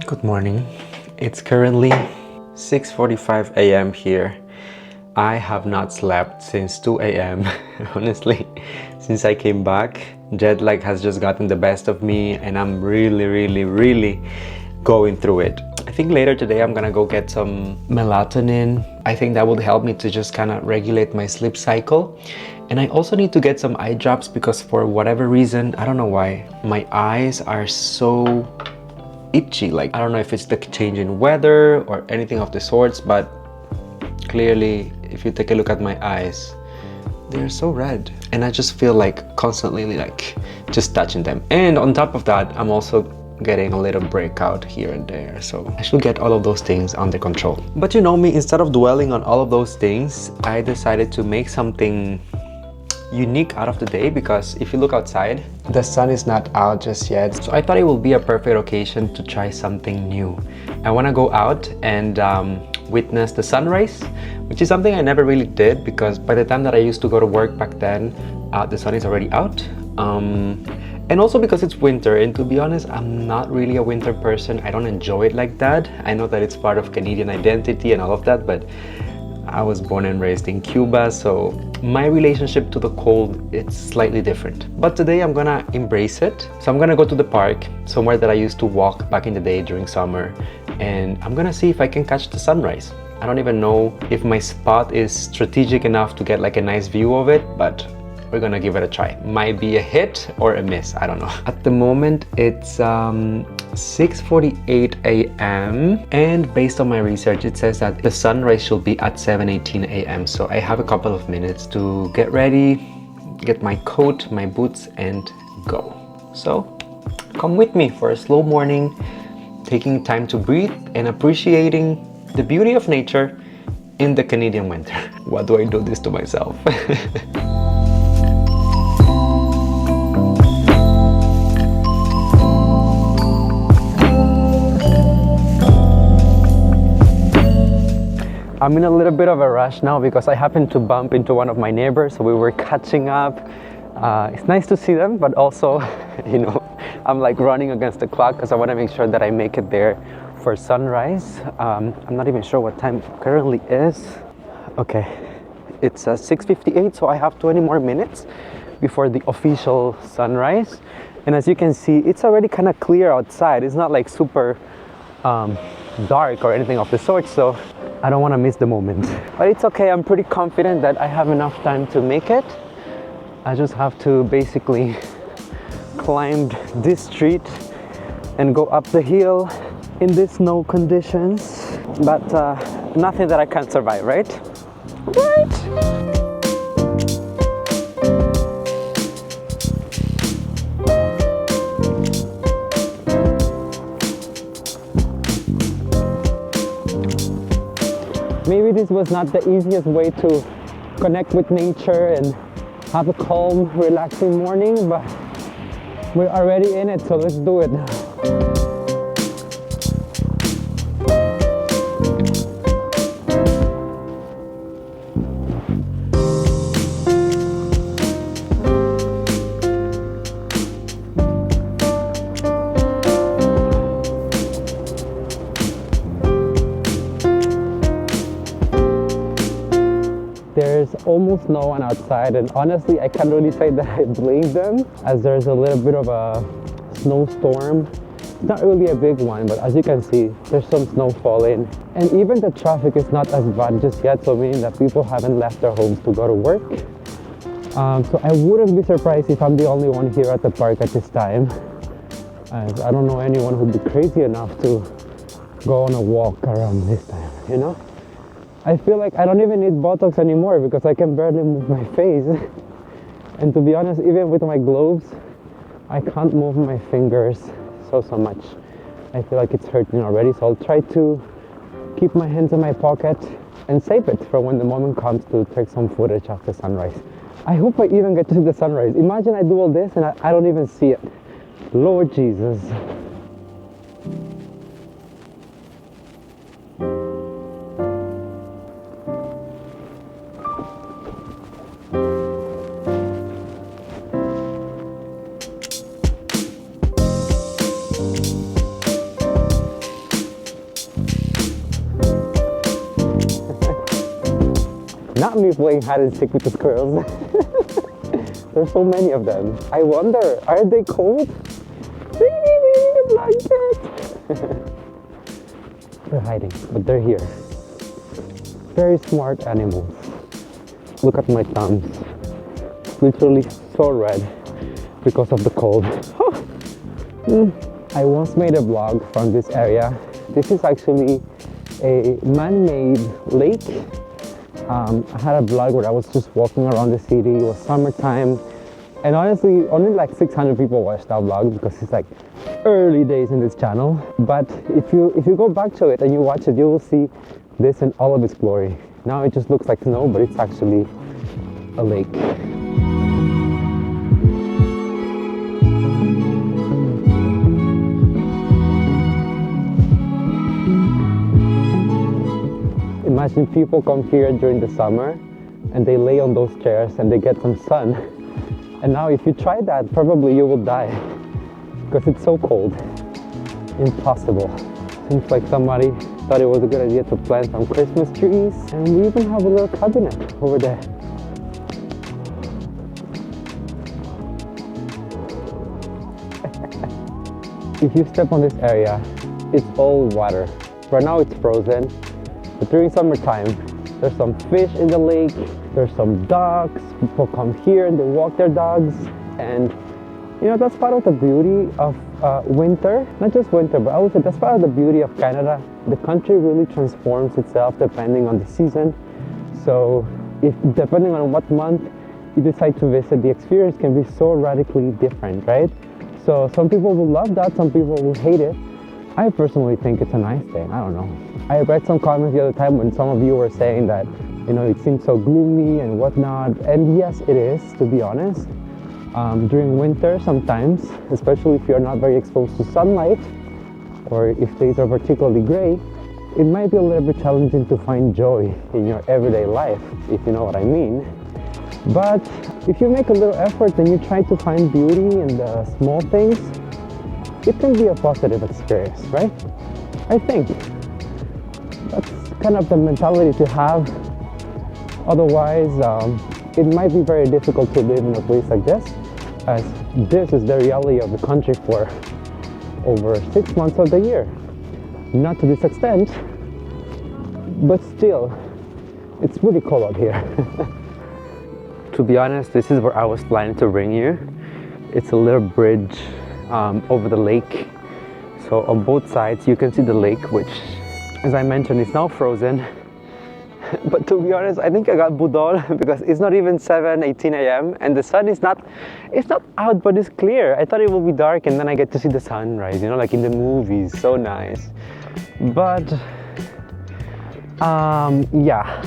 Good morning. It's currently 6:45 a.m. here. I have not slept since 2 a.m. Honestly, since I came back. Jet lag has just gotten the best of me and I'm really going through it. I think later today I'm gonna go get some melatonin. I think that would help me to just kind of regulate my sleep cycle. And I also need to get some eye drops because for whatever reason, I don't know why, my eyes are so itchy. Like, I don't know if it's the change in weather or anything of the sorts, but clearly if you take a look at my eyes, they're so red and I just feel like constantly like just touching them. And on top of that, I'm also getting a little breakout here and there, so I should get all of those things under control. But you know me, instead of dwelling on all of those things, I decided to make something unique out of the day, because if you look outside, the sun is not out just yet. So I thought it would be a perfect occasion to try something new. I want to go out and witness the sunrise, which is something I never really did, because by the time that I used to go to work back then, the sun is already out. And also because it's winter, and to be honest, I'm not really a winter person. I don't enjoy it like that. I know that it's part of Canadian identity and all of that, but I was born and raised in Cuba, so my relationship to the cold, it's slightly different. But today I'm gonna embrace it. So I'm gonna go to the park, somewhere that I used to walk back in the day during summer, and I'm gonna see if I can catch the sunrise. I don't even know if my spot is strategic enough to get like a nice view of it, but we're gonna give it a try. Might be a hit or a miss, I don't know. At the moment, it's 6:48 a.m. and based on my research, it says that the sunrise should be at 7:18 a.m. So I have a couple of minutes to get ready, get my coat, my boots, and go. So come with me for a slow morning, taking time to breathe and appreciating the beauty of nature in the Canadian winter. Why do I do this to myself? I'm in a little bit of a rush now because I happened to bump into one of my neighbors, so we were catching up. It's nice to see them, but also, you know, I'm like running against the clock because I want to make sure that I make it there for sunrise. I'm not even sure what time it currently is. Okay, it's 6:58, so I have 20 more minutes before the official sunrise. And as you can see, it's already kind of clear outside. It's not like super dark or anything of the sort, so I don't want to miss the moment. But it's okay, I'm pretty confident that I have enough time to make it. I just have to basically climb this street and go up the hill in these snow conditions. But nothing that I can't survive, right? Right? Maybe this was not the easiest way to connect with nature and have a calm, relaxing morning, but we're already in it, so let's do it. There's almost no one outside, and honestly I can't really say that I blame them, as there's a little bit of a snowstorm. It's not really a big one, but as you can see, there's some snow falling, and even the traffic is not as bad just yet, so meaning that people haven't left their homes to go to work. So I wouldn't be surprised if I'm the only one here at the park at this time, as I don't know anyone who'd be crazy enough to go on a walk around this time, you know? I feel like I don't even need Botox anymore because I can barely move my face. And to be honest, even with my gloves, I can't move my fingers so much. I feel like it's hurting already, so I'll try to keep my hands in my pocket and save it for when the moment comes to take some footage of the sunrise. I hope I even get to see the sunrise. Imagine I do all this and I don't even see it. Lord Jesus. me playing hide and seek with the squirrels. There's so many of them. I wonder, are they cold? Baby, we need a blanket. They're hiding, but they're here. Very smart animals. Look at my thumbs. Literally so red because of the cold. I once made a vlog from this area. This is actually a man-made lake. I had a vlog where I was just walking around the city. It was summertime, and honestly only like 600 people watched that vlog because it's like early days in this channel. But if you go back to it and you watch it, you will see this in all of its glory. Now it just looks like snow, but it's actually a lake. Imagine people come here during the summer and they lay on those chairs and they get some sun. And now if you try that, probably you will die because it's so cold. Impossible. Seems like somebody thought it was a good idea to plant some Christmas trees, and we even have a little cabinet over there. If you step on this area, it's all water. Right now it's frozen. But during summertime, there's some fish in the lake, there's some ducks, people come here and they walk their dogs, and you know, that's part of the beauty of winter. Not just winter, but I would say that's part of the beauty of Canada. The country really transforms itself depending on the season. So if depending on what month you decide to visit, the experience can be so radically different, right? So some people will love that, some people will hate it. I personally think it's a nice thing. I don't know. I read some comments the other time when some of you were saying that, you know, it seems so gloomy and whatnot. And yes, it is, to be honest. During winter, sometimes, especially if you're not very exposed to sunlight, or if days are particularly gray, it might be a little bit challenging to find joy in your everyday life, if you know what I mean. But if you make a little effort and you try to find beauty in the small things, it can be a positive experience, right? I think that's kind of the mentality to have. Otherwise, it might be very difficult to live in a place like this, as this is the reality of the country for over 6 months of the year. Not to this extent, but still, it's really cold out here. To be honest, this is where I was planning to bring you. It's a little bridge over the lake. So on both sides you can see the lake, which, as I mentioned, is now frozen. But to be honest, I think I got budol because it's not even 7:18 a.m. and the sun is not, it's not out, but it's clear. I thought it would be dark and then I get to see the sunrise, you know, like in the movies. So nice. But yeah,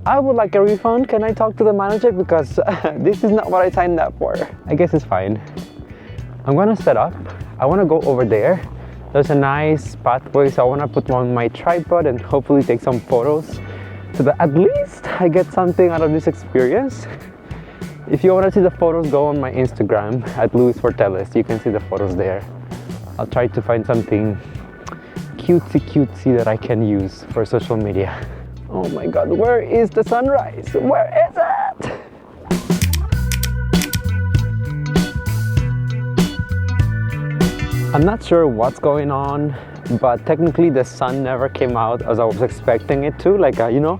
I would like a refund. Can I talk to the manager? Because this is not what I signed up for. I guess it's fine. I'm gonna set up. I wanna go over there. There's a nice pathway, so I wanna put on my tripod and hopefully take some photos so that at least I get something out of this experience. If you wanna see the photos, go on my Instagram at Portelles. You can see the photos there. I'll try to find something cutesy that I can use for social media. Oh my God, where is the sunrise? Where is it? I'm not sure what's going on, but technically the sun never came out as I was expecting it to, like a, you know,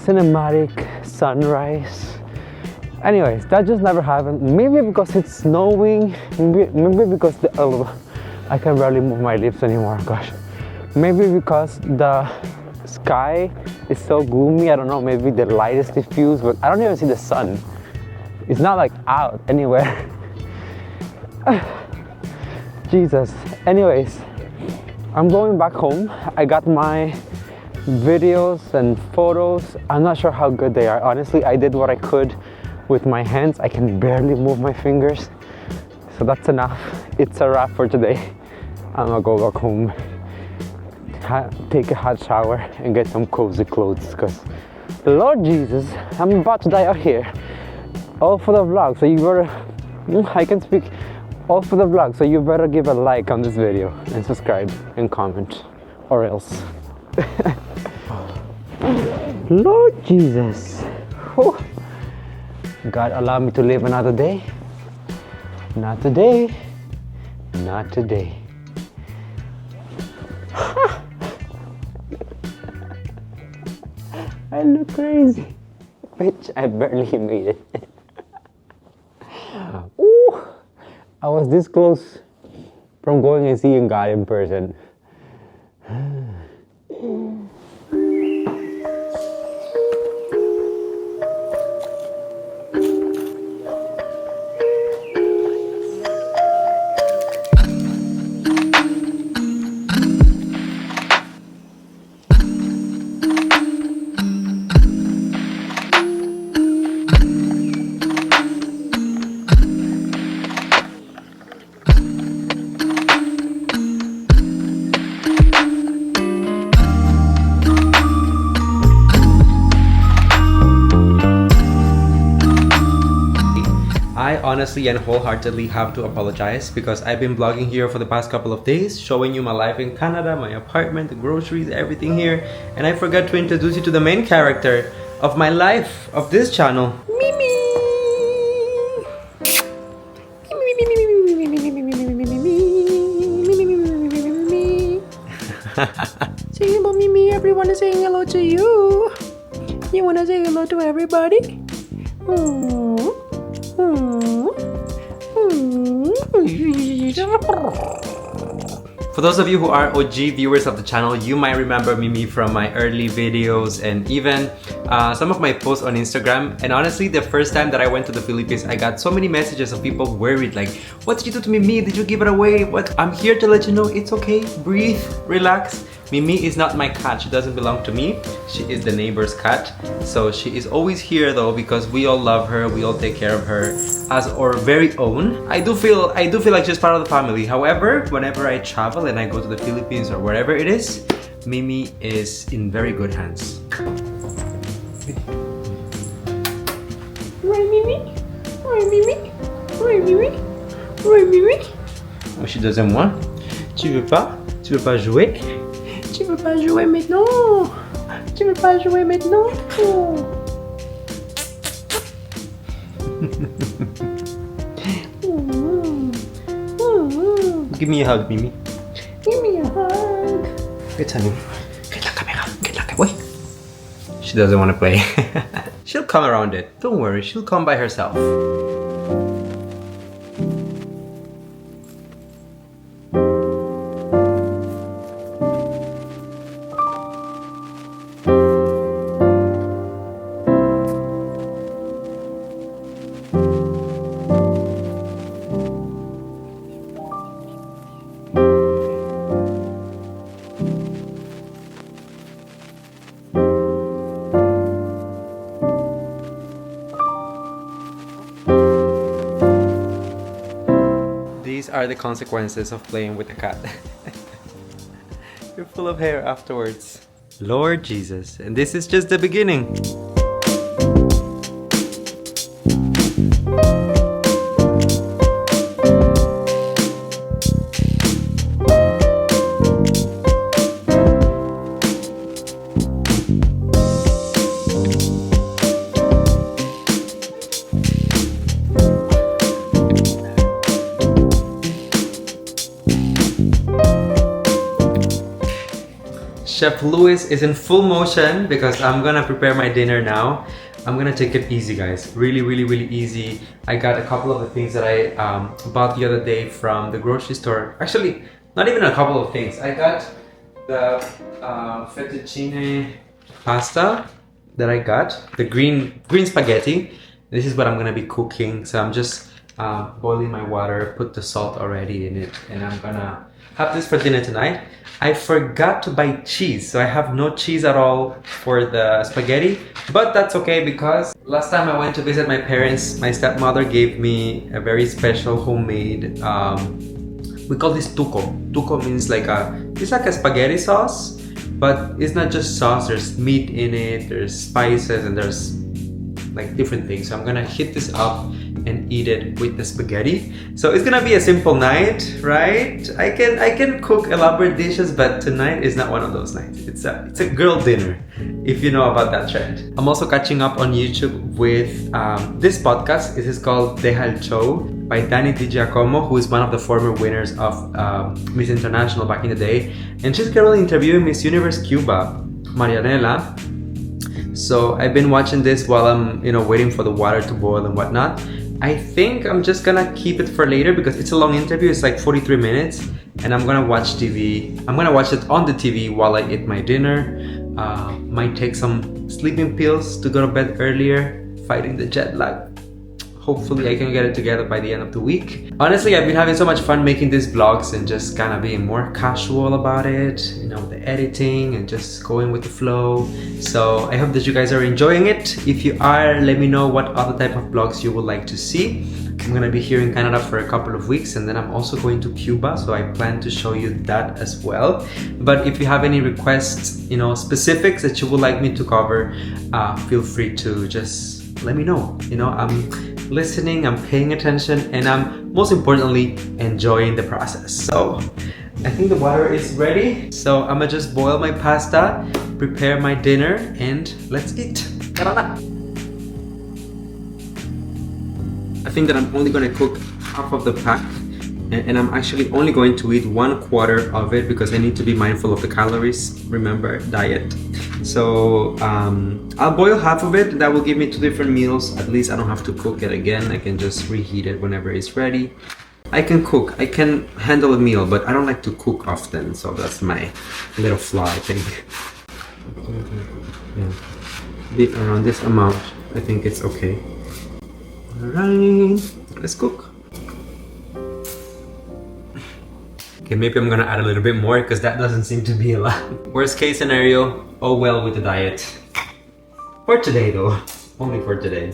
cinematic sunrise. Anyways, that just never happened. Maybe because it's snowing, maybe because I can barely move my lips anymore, gosh. Maybe because the sky is so gloomy, I don't know, maybe the light is diffused, but I don't even see the sun. It's not like out anywhere. Jesus. Anyways, I'm going back home. I got my videos and photos. I'm not sure how good they are. Honestly, I did what I could with my hands. I can barely move my fingers. So that's enough. It's a wrap for today. I'm gonna go back home, take a hot shower and get some cozy clothes because Lord Jesus, I'm about to die out here. All for the vlog, so you better, I can speak, all for the vlog, so you better give a like on this video and subscribe and comment or else. Lord Jesus. Whew. God allow me to live another day. Not today. Not today. I look crazy. Bitch, I barely made it. Ooh, I was this close from going and seeing God in person. I honestly and wholeheartedly have to apologize because I've been vlogging here for the past couple of days, showing you my life in Canada, my apartment, the groceries, everything here, and I forgot to introduce you to the main character of my life, of this channel, Mimi! Saying about Mimi, everyone is saying hello to you. You wanna say hello to everybody? Aww. For those of you who are OG viewers of the channel, you might remember Mimi from my early videos and even some of my posts on Instagram. And honestly, the first time that I went to the Philippines, I got so many messages of people worried like, what did you do to Mimi? Did you give it away? What? I'm here to let you know it's okay. Breathe, relax. Mimi is not my cat. She doesn't belong to me. She is the neighbor's cat. So she is always here though because we all love her. We all take care of her as our very own. I do feel like she's part of the family. However, whenever I travel and I go to the Philippines or wherever it is, Mimi is in very good hands. Right, Mimi? Right, Mimi? Right, Mimi? Right, Mimi? Oh, she doesn't want. Tu veux pas? Tu veux pas jouer? Tu veux pas jouer maintenant? Tu veux pas jouer maintenant? Give me a hug, Mimi. Give me a hug. Good time, Mimi. Get la camera. Get la camera. Wait. She doesn't want to play. She'll come around it. Don't worry. She'll come by herself. These are the consequences of playing with a cat. You're full of hair afterwards. Lord Jesus, and this is just the beginning. Chef Louis is in full motion because I'm gonna prepare my dinner now. I'm gonna take it easy, guys. Really easy. I got a couple of the things that I bought the other day from the grocery store. Actually, not even a couple of things. I got the fettuccine pasta that I got, the green spaghetti. This is what I'm gonna be cooking. So I'm just boiling my water, put the salt already in it, and I'm gonna have this for dinner tonight. I forgot to buy cheese, so I have no cheese at all for the spaghetti, but that's okay because last time I went to visit my parents, my stepmother gave me a very special homemade, we call this tuco. Tuco means it's like a spaghetti sauce, but it's not just sauce, there's meat in it, there's spices, and there's like different things. So I'm gonna heat this up and eat it with the spaghetti. So it's gonna be a simple night, right? I can cook elaborate dishes, but tonight is not one of those nights. It's a girl dinner, if you know about that trend. I'm also catching up on YouTube with this podcast. It is called Deja el Show by Dani Di Giacomo, who is one of the former winners of Miss International back in the day, and she's currently interviewing Miss Universe Cuba, Marianela. So I've been watching this while I'm, waiting for the water to boil and whatnot. I think I'm just gonna keep it for later because it's a long interview. It's like 43 minutes, and I'm gonna watch TV. I'm gonna watch it on the TV while I eat my dinner. Might take some sleeping pills to go to bed earlier, fighting the jet lag. Hopefully I can get it together by the end of the week. Honestly, I've been having so much fun making these vlogs and just kind of being more casual about it, the editing and just going with the flow. So I hope that you guys are enjoying it. If you are, let me know what other type of vlogs you would like to see. I'm gonna be here in Canada for a couple of weeks, and then I'm also going to Cuba, so I plan to show you that as well. But if you have any requests, specifics that you would like me to cover, feel free to just let me know. I'm listening, I'm paying attention, and I'm most importantly enjoying the process. So I think the water is ready, so I'm gonna just boil my pasta, prepare my dinner, and let's eat. Ta-da! I think that I'm only gonna cook half of the pack, and I'm actually only going to eat 1/4 of it because I need to be mindful of the calories. Remember, diet. So I'll boil half of it. That will give me 2 different meals. At least I don't have to cook it again. I can just reheat it whenever it's ready. I can cook, I can handle a meal, but I don't like to cook often, so that's my little flaw, I think. Yeah. Around this amount, I think it's okay. Alright, let's cook. Okay, maybe I'm gonna add a little bit more because that doesn't seem to be a lot. Worst case scenario, oh well with the diet. For today though, only for today.